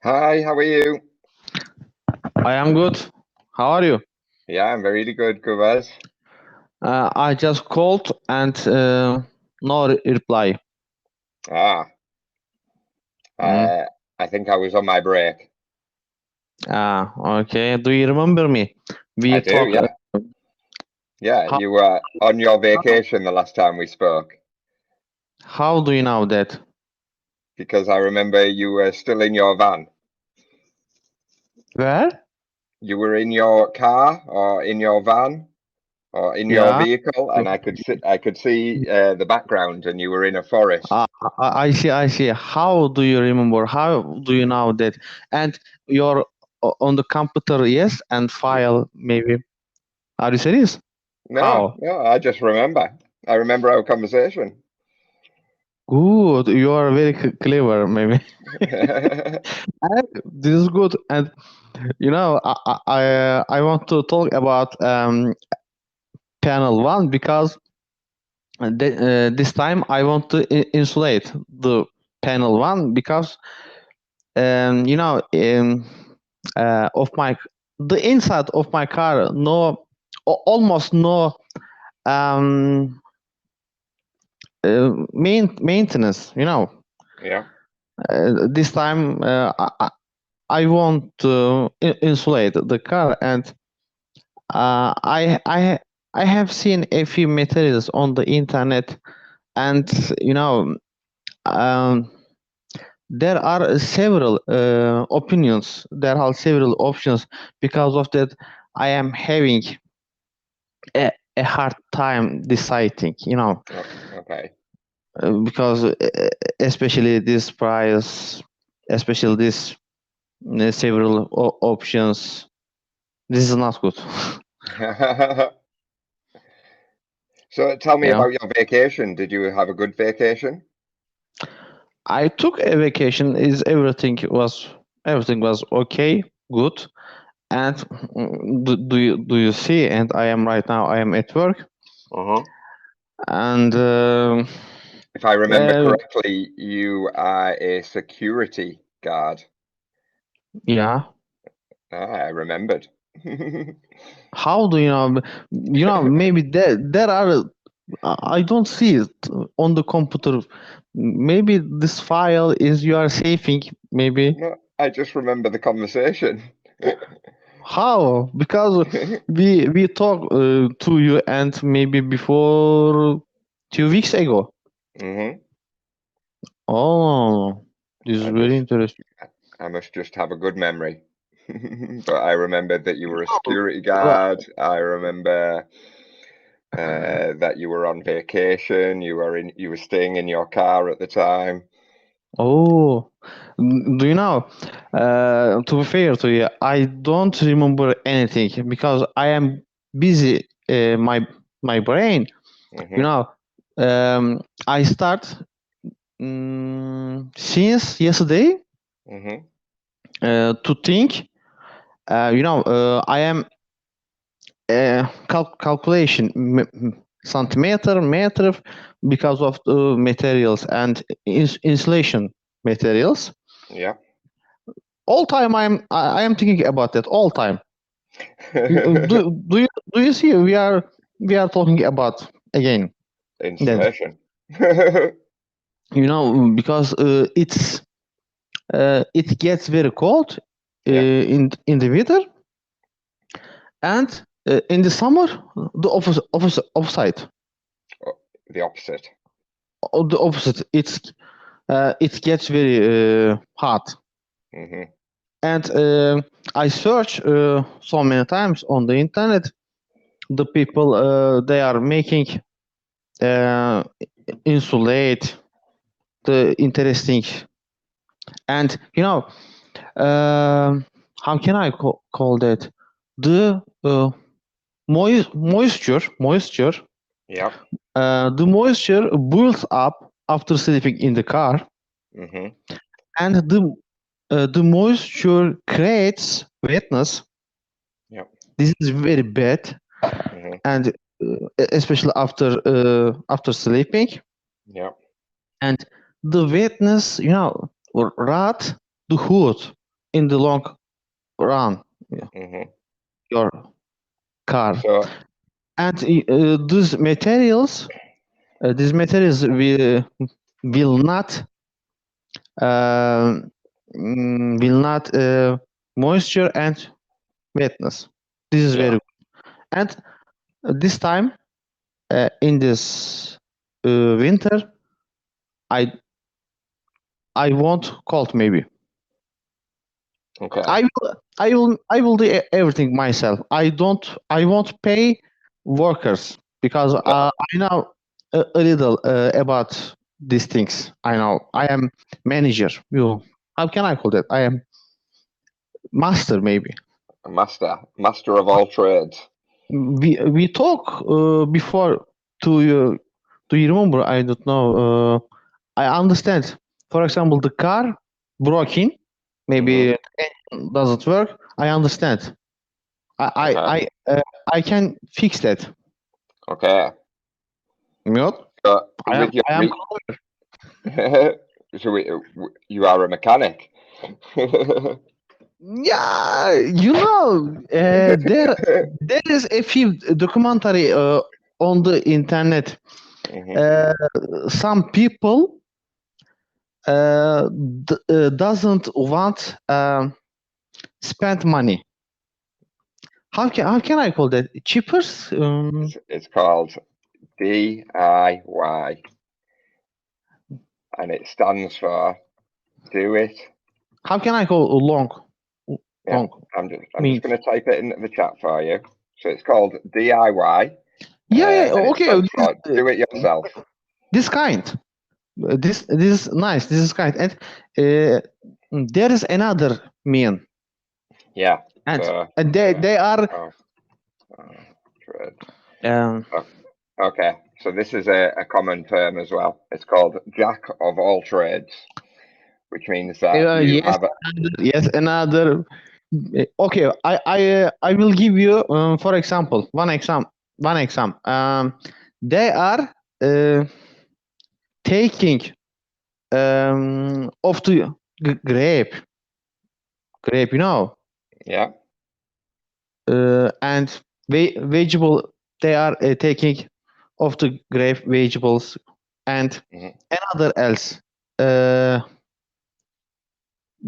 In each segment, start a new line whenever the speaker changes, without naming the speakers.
Hi, how are you?
I am good. How are you?
Yeah, I'm very good, Gubaz.
I just called and no reply.
Ah,
Mm.
uh, I think I was on my break.
Okay. Do you remember me?
I
We
do,
talk.
yeah. Yeah,
How,
you were on your vacation the last time we spoke
how do you know that?
because I remember you were still in your van.
Where?
You were in your car or in your van or in your
Yeah.
vehicle, and I could see the background, and you were in a forest.
I see. I see. How do you remember? How do you know that? And you're on the computer, yes, and file maybe. Are you serious?
No,
How?
no, I just remember. I remember our conversation.
Good. You are very clever, maybe. And this is good. And I want to talk about panel one because this time I want to insulate the panel one because of my the inside of my car almost no um maintenance.
Yeah.
This time I want to insulate the car, and I have seen a few materials on the internet, and um, there are several opinions. There are several options. Because of that, I am having a hard time deciding.
Oh, okay.
Because especially this price, especially this several options. This is not good.
So tell me
Yeah.
about your vacation. Did you have a good vacation?
I took a vacation. Is everything was okay, good. And do you see? And I am right now. I am at work,
Uh-huh.
and
If I remember
uh,
correctly, you are a security guard.
yeah.
I remembered.
How do you know? Maybe there are. I don't see it on the computer. Maybe this file is you are saving. Maybe
No, I just remember the conversation.
how? Because we talked to you and maybe before 2 weeks ago.
hmm
Oh, this is
I
very
just,
interesting.
I must just have a good memory. But I remembered that you were a
Oh,
security
uh,
guard. I remember that you were on vacation. You were staying in your car at the time.
oh, do you know? To be fair to you, I don't remember anything because I am busy. My brain, you
hmm
know. I start since yesterday
hmm
to think. I am calculation centimeter meter because of the materials and insulation materials.
Yeah.
All time I am thinking about that all time. Do you see we are talking about again that
Installation. Yeah.
because it gets very cold in the winter, and in the summer the opposite
Oh, the opposite.
the opposite it gets very hot.
hmm
And I search so many times on the internet. The people they are making uh, insulate the interesting, and how can I call that, the moisture
Yeah.
the moisture builds up after sleeping in the car,
hmm
and the moisture creates wetness.
Yeah.
This is very bad,
hmm
and especially after sleeping,
Yeah.
and the wetness rot the hood. in the long run,
Mhm.
your car.
So
And these materials will not moisture and wetness. This is
Yeah.
very good. And this time in this winter, I want cold maybe.
okay.
I will do everything myself. I won't pay workers because
Yeah.
I know a little about these things. I know I am manager. How can I call that? I am master maybe.
A master of all trades.
We talk before. Do you remember? I don't know. I understand. For example, the car broken, maybe
Mhm.
engine doesn't work. I understand.
Okay.
I can fix that.
Okay.
Not.
So with your
I am.
so you are a mechanic.
Yeah, there is a few documentary on the internet.
Mhm.
Some people doesn't want spend money. How can I call that? Cheapers?
It's called DIY, and it stands for do it.
How can I call
Yeah,
long
I'm just
means?
going to type it into the chat for you. So it's called DIY,
Yeah,
and it
okay.
stands for do it yourself.
This kind. This is nice. This is kind. And there is another mean.
Yeah.
And
So
they are
oh, trade.
um,
Okay, so this is a common term as well. It's called jack of all trades, which means that you
yes,
have
yes, another. Okay, I will give you for example one example. They are taking of the grape,
yeah.
and vegetable. They are taking of the grape vegetables and
Mhm.
another else. Uh,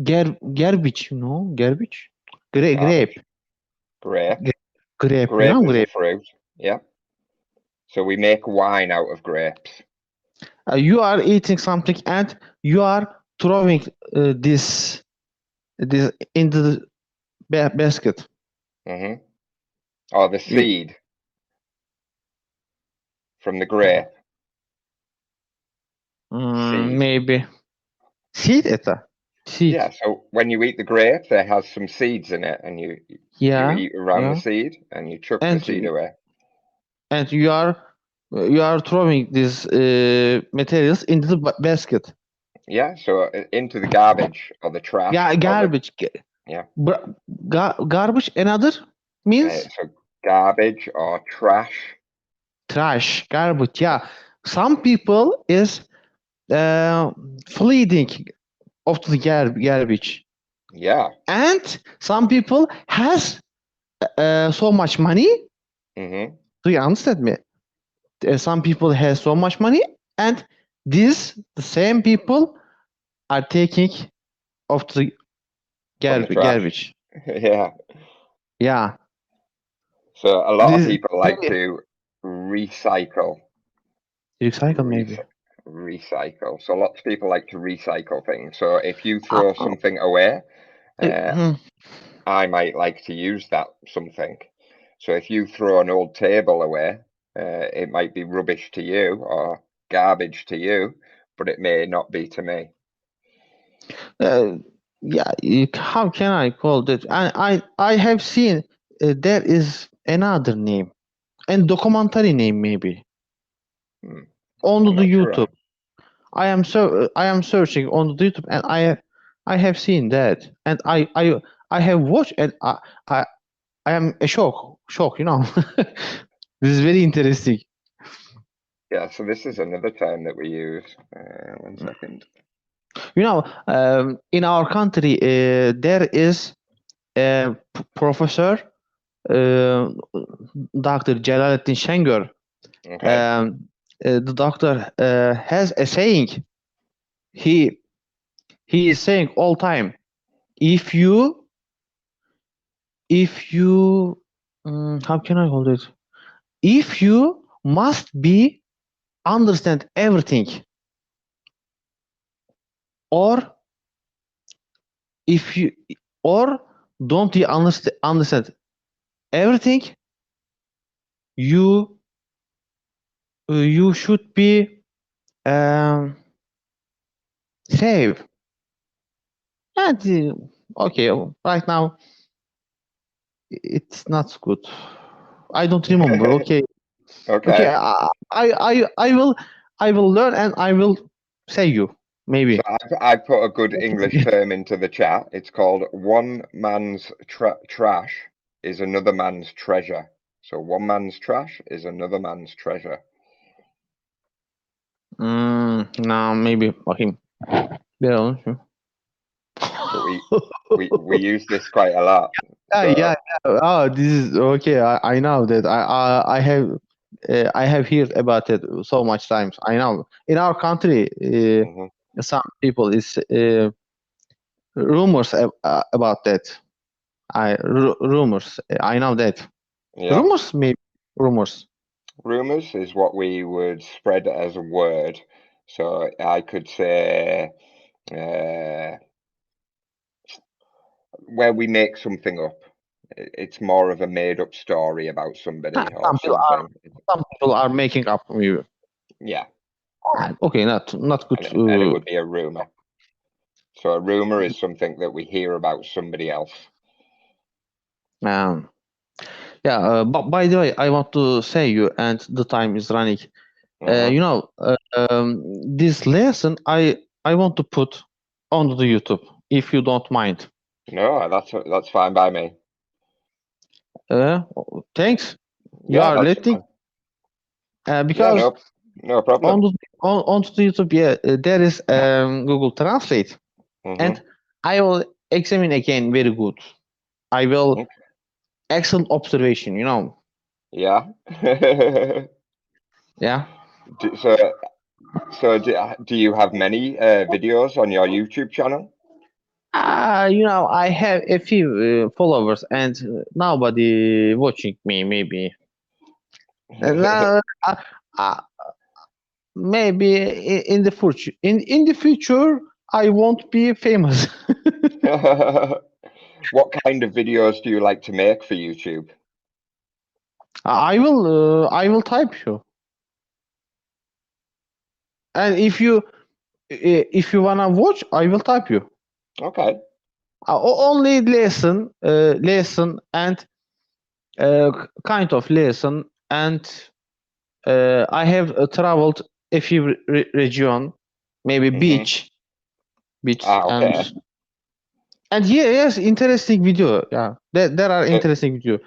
garbage, garbage,
Garbage,
grape,
grape.
grape,
Grape is a
grape.
fruit. Yeah. So we make wine out of grapes.
You are eating something and you are throwing this into the basket.
Hmm. Or the
You,
seed from the grape. Seed.
maybe seed eta. Seed.
Yeah. So when you eat the grape, there has some seeds in it, and you
Yeah,
eat around the
yeah.
seed, and you chuck the
And
seed away.
and you are throwing these materials into the basket.
Yeah. So into the garbage or the trash
Yeah,
or the
garbage.
yeah.
Garbage. Another means
So garbage or trash.
trash. Garbage. Yeah. Some people is fleeing of the garbage,
Yeah.
and some people has so much money.
Hmm.
Do you understand me? Some people has so much money, and the same people are taking of the
From the trash.
garbage.
Yeah.
Yeah.
So a lot of
This
people like to recycle.
recycle maybe.
Rec- Recycle. So lots of people like to recycle things. So if you
Uh,
throw something away, uh,
uh,
I might like to use that something. So if you throw an old table away, it might be rubbish to you or garbage to you, but it may not be to me.
uh, yeah, how can I call that? I have seen there is another name and documentary name maybe
Hmm.
on
I'm
the
not sure.
YouTube. I am searching on the YouTube and I have seen that and I have watched and I I am a shock. This is very interesting.
Yeah, so this is another term that we use. One second.
In our country, there is a professor, Dr. Jalaluddin Şengör.
Okay.
The doctor has a saying. He is saying all time, if you how can I hold it? If you must be understand everything, or if you or don't you understand everything, you should be safe. And okay, right now it's not good. I don't remember. Okay,
Okay.
I will learn and I will say you maybe.
So I put a good English term into the chat. It's called one man's trash is another man's treasure. So one man's trash is another man's treasure.
No, maybe him. Yeah.
But we use this quite a lot.
Yeah. Oh, this is okay. I know that. I have heard about it so much times. I know in our country, some people is rumors about that. Rumors. I know that.
Yeah.
Rumors, maybe rumors.
Rumors is what we would spread as a word. So I could say where we make something up. It's more of a made-up story about somebody or something.
Some people are making up you.
Yeah.
Okay, not good.
And it would be a rumor. So a rumor is something that we hear about somebody else.
Yeah, but by the way, I want to say you, and the time is running. This lesson I want to put on the YouTube, if you don't mind.
No, that's fine by me.
Thanks. You are letting. Because
no problem.
On the YouTube, there is Google Translate, and I will examine again. Very good. I will. Excellent observation.
Yeah.
Yeah.
So do you have many videos on your YouTube channel?
I have a few followers and nobody watching me. Maybe. Maybe in the future. In the future, I won't be famous.
What kind of videos do you like to make for YouTube?
I will type you. And if you wanna watch, I will type you.
Okay.
Only lesson and kind of lesson, and I have traveled a few region, maybe beach,
okay.
and yes, interesting video. Yeah, there are interesting video.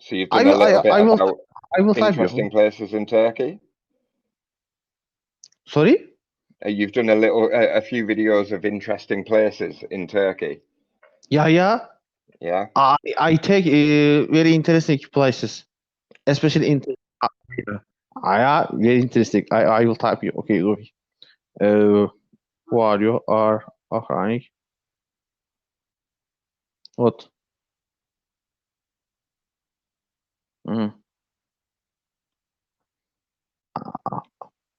So you've done a little bit about interesting
type
places in Turkey?
Sorry?
You've done a few videos of interesting places in Turkey.
Yeah. I take very interesting places, especially in. Yeah, very interesting. I will type you. Okay, go. Warrior are organic. What?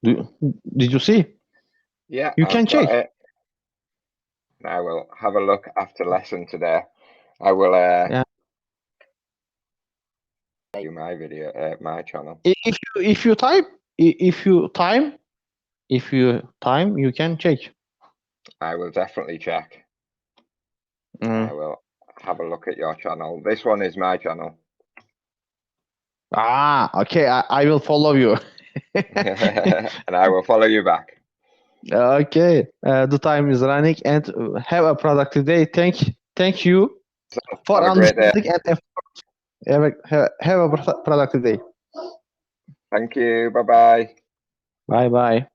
Did you see?
Yeah.
You can check.
I will have a look after lesson today. I will do my video, my channel.
If you time, you can check.
I will definitely check. I will have a look at your channel. This one is my channel.
Okay. I will follow you.
And I will follow you back.
Okay. The time is running, and have a productive day. Thank you for understanding and effort. Have a productive day.
Thank you. Bye-bye.
Bye-bye.